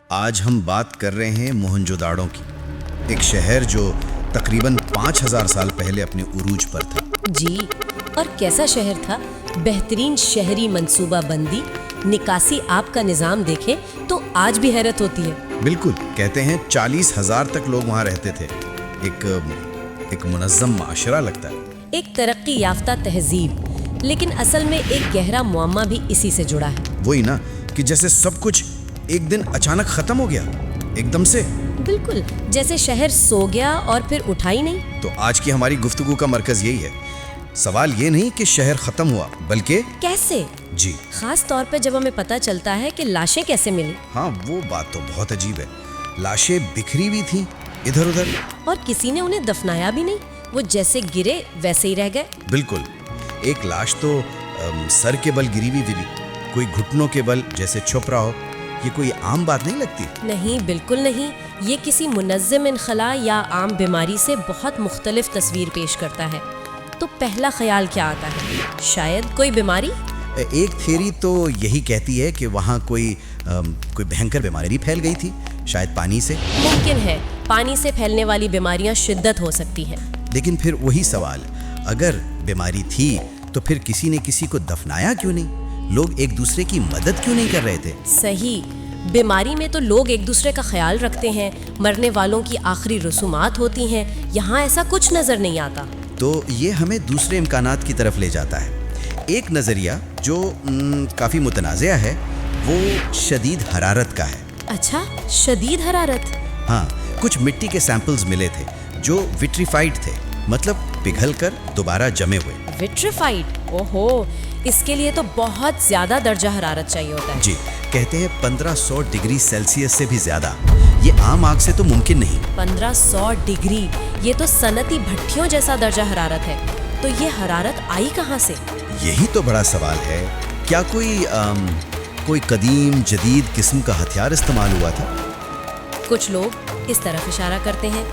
آج ہم بات کر رہے ہیں موہنجوداڑو کی، ایک شہر جو تقریباً 5000 سال پہلے اپنے عروج پر تھا۔ جی، اور کیسا شہر تھا؟ بہترین شہری منصوبہ بندی، نکاسی آب کا نظام دیکھیں تو آج بھی حیرت ہوتی ہے۔ بالکل، کہتے ہیں 40,000 تک لوگ وہاں رہتے تھے۔ ایک منظم معاشرہ لگتا ہے، ایک ترقی یافتہ تہذیب، لیکن اصل میں ایک گہرا معمہ بھی اسی سے جڑا ہے۔ وہی نا کہ جیسے سب کچھ ایک دن اچانک ختم ہو گیا، ایک دم سے۔ بالکل، جیسے شہر سو گیا اور پھر اٹھا ہی نہیں۔ تو آج کی ہماری گفتگو کا مرکز یہی ہے۔ سوال یہ نہیں کہ شہر ختم ہوا، بلکہ کیسے؟ جی، خاص طور پہ جب ہمیں پتہ چلتا ہے کہ لاشیں کیسے ملی، ہاں وہ بات تو بہت عجیب ہے۔ لاشیں بکھری ہوئی تھیں ادھر ادھر، اور کسی نے انہیں دفنایا بھی نہیں، وہ جیسے گرے ویسے ہی رہ گئے۔ بالکل۔ ایک لاش تو سر کے بل گری ہوئی بھی، کوئی گھٹنوں کے بل جیسے چھپ رہا ہو۔ یہ کوئی عام بات نہیں لگتی؟ نہیں، بالکل نہیں۔ یہ کسی منظم انخلا یا عام بیماری سے بہت مختلف تصویر پیش کرتا ہے۔ تو پہلا خیال کیا آتا ہے؟ شاید کوئی بیماری؟ ایک تھیوری تو یہی کہتی ہے کہ وہاں کوئی بھینکر بیماری پھیل گئی تھی، شاید پانی سے۔ ممکن ہے، پانی سے پھیلنے والی بیماریاں شدت ہو سکتی ہیں۔ لیکن پھر وہی سوال، اگر بیماری تھی تو پھر کسی نے کسی کو دفنایا کیوں نہیں؟ لوگ ایک دوسرے کی مدد کیوں نہیں کر رہے تھے؟ صحیح، بیماری میں تو لوگ ایک دوسرے کا خیال رکھتے ہیں، مرنے والوں کی آخری رسومات ہوتی ہیں، یہاں ایسا کچھ نظر نہیں آتا۔ تو یہ ہمیں دوسرے امکانات کی طرف لے جاتا ہے۔ ایک نظریہ جو کافی متنازعہ ہے، وہ شدید حرارت کا ہے۔ اچھا، شدید حرارت؟ ہاں، کچھ مٹی کے سیمپلز ملے تھے جو وٹریفائڈ تھے، مطلب پگھل کر دوبارہ جمے ہوئے۔ وٹریفائڈ؟ اوہو، اس کے لیے تو بہت زیادہ درجہ حرارت چاہیے ہوتا ہے۔ جی، کہتے ہیں 1500 ڈگری سیلسیس سے بھی زیادہ۔ یہ عام آگ سے تو ممکن نہیں۔ 1500 ڈگری، یہ تو صنعتی بھٹیوں جیسا درجہ حرارت ہے۔ تو یہ حرارت آئی کہاں سے؟ یہی تو بڑا سوال ہے۔ کیا کوئی قدیم جدید قسم کا ہتھیار استعمال ہوا تھا؟ کچھ لوگ اس طرف اشارہ کرتے ہیں،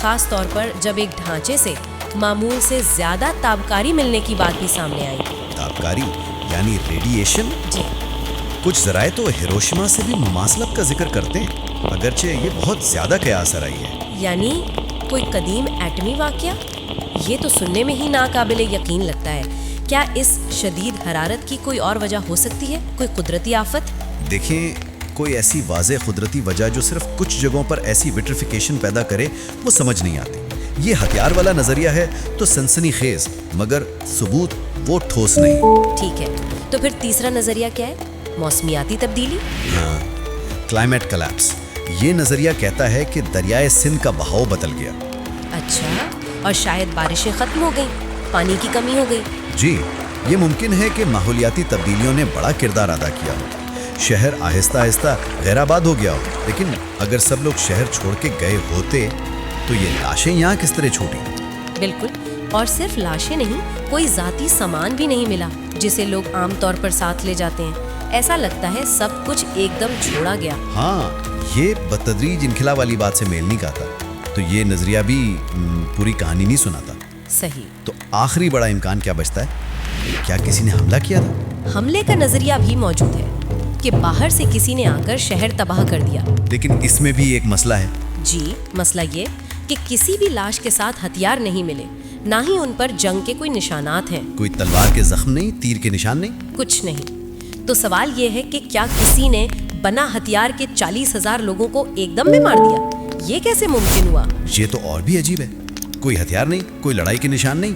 خاص طور پر جب ایک ڈھانچے سے معمول سے زیادہ تابکاری ملنے کی بات بھی سامنے آئی۔ تابکاری یعنی ریڈیشن؟ جی، کچھ ذرائع تو ہیروشیما سے بھی مماثلت کا ذکر کرتے ہیں، اگرچہ یہ بہت زیادہ قیاس آرائی ہے۔ یعنی کوئی قدیم ایٹمی واقعہ؟ یہ تو سننے میں ہی ناقابل یقین لگتا ہے۔ کیا اس شدید حرارت کی کوئی اور وجہ ہو سکتی ہے؟ کوئی قدرتی آفت؟ دیکھیں، کوئی ایسی واضح قدرتی وجہ جو صرف کچھ جگہوں پر ایسی وٹریفیکیشن پیدا کرے، وہ سمجھ نہیں آتی۔ یہ ہتھیار والا نظریہ ہے تو سنسنی خیز، مگر ثبوت وہ ٹھوس نہیں۔ ٹھیک ہے، تو پھر تیسرا نظریہ کیا ہے؟ موسمیاتی تبدیلی؟ ہاں، کلائمیٹ کلیپس۔ یہ نظریہ کہتا ہے کہ دریائے سندھ کا بہاؤ بدل گیا۔ اچھا، اور شاید بارشیں ختم ہو گئیں، پانی کی کمی ہو گئی۔ جی، یہ ممکن ہے کہ ماحولیاتی تبدیلیوں نے بڑا کردار ادا کیا ہو۔ شہر آہستہ آہستہ غیر آباد ہو گیا ہو، لیکن اگر سب لوگ شہر چھوڑ کے گئے ہوتے تو یہ لاشیں یہاں کس طرح چھوٹی؟ بالکل، اور صرف لاشیں نہیں، کوئی ذاتی سامان بھی نہیں ملا جسے لوگ عام طور پر ساتھ لے جاتے ہیں۔ ایسا لگتا ہے سب کچھ ایک دم چھوڑا گیا۔ ہاں، یہ بتدریج انخلا والی بات سے میل نہیں کھاتا۔ تو یہ نظریہ بھی پوری کہانی نہیں سناتا۔ صحیح۔ تو آخری بڑا امکان کیا بچتا ہے؟ کیا کسی نے حملہ کیا تھا؟ حملے کا نظریہ بھی موجود ہے کہ باہر سے کسی نے آ کر شہر تباہ کر دیا۔ لیکن اس میں بھی ایک مسئلہ ہے۔ جی، مسئلہ یہ کہ کسی بھی لاش کے ساتھ ہتھیار نہیں ملے، نہ ہی ان پر جنگ کے کوئی نشانات ہیں۔ کوئی تلوار کے زخم نہیں، تیر کے نشان نہیں؟ کچھ نہیں۔ تو سوال یہ ہے کہ کیا کسی نے بنا ہتھیار کے 40,000 لوگوں کو ایک دم میں مار دیا؟ یہ کیسے ممکن ہوا؟ یہ تو اور بھی عجیب ہے۔ کوئی ہتھیار نہیں، کوئی لڑائی کے نشان نہیں،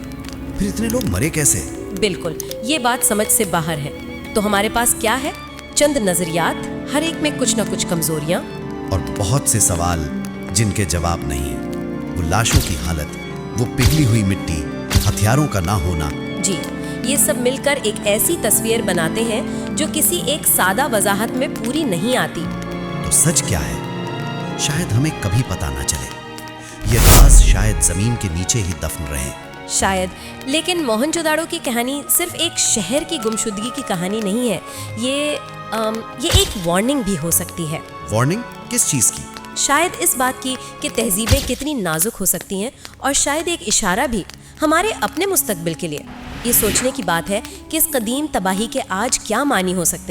پھر اتنے لوگ مرے کیسے؟ بالکل، یہ بات سمجھ سے باہر ہے۔ تو ہمارے پاس کیا ہے؟ چند نظریات، ہر ایک میں کچھ نہ کچھ کمزوریاں، اور بہت سے سوال جن کے جواب نہیں۔ وہ لاشوں کی حالت، وہ پگھلی ہوئی مٹی، ہتھیاروں کا نہ ہونا۔ جی، یہ سب مل کر ایک ایسی تصویر بناتے ہیں جو کسی ایک سادہ وضاحت میں پوری نہیں آتی۔ تو سچ کیا ہے؟ شاید ہمیں کبھی پتہ نہ چلے۔ یہ راز شاید زمین کے نیچے ہی دفن رہے۔ شاید، لیکن موہنجوداڑو کی کہانی صرف ایک شہر کی گمشدگی کی کہانی نہیں ہے۔ یہ ایک وارننگ بھی ہو سکتی ہے۔ وارننگ کس چیز کی؟ شاید اس بات کی کہ تہذیبیں کتنی نازک ہو سکتی ہیں، اور شاید ایک اشارہ بھی ہمارے اپنے مستقبل کے لیے۔ یہ سوچنے کی بات ہے کہ اس قدیم تباہی کے آج کیا معنی ہو سکتے ہیں۔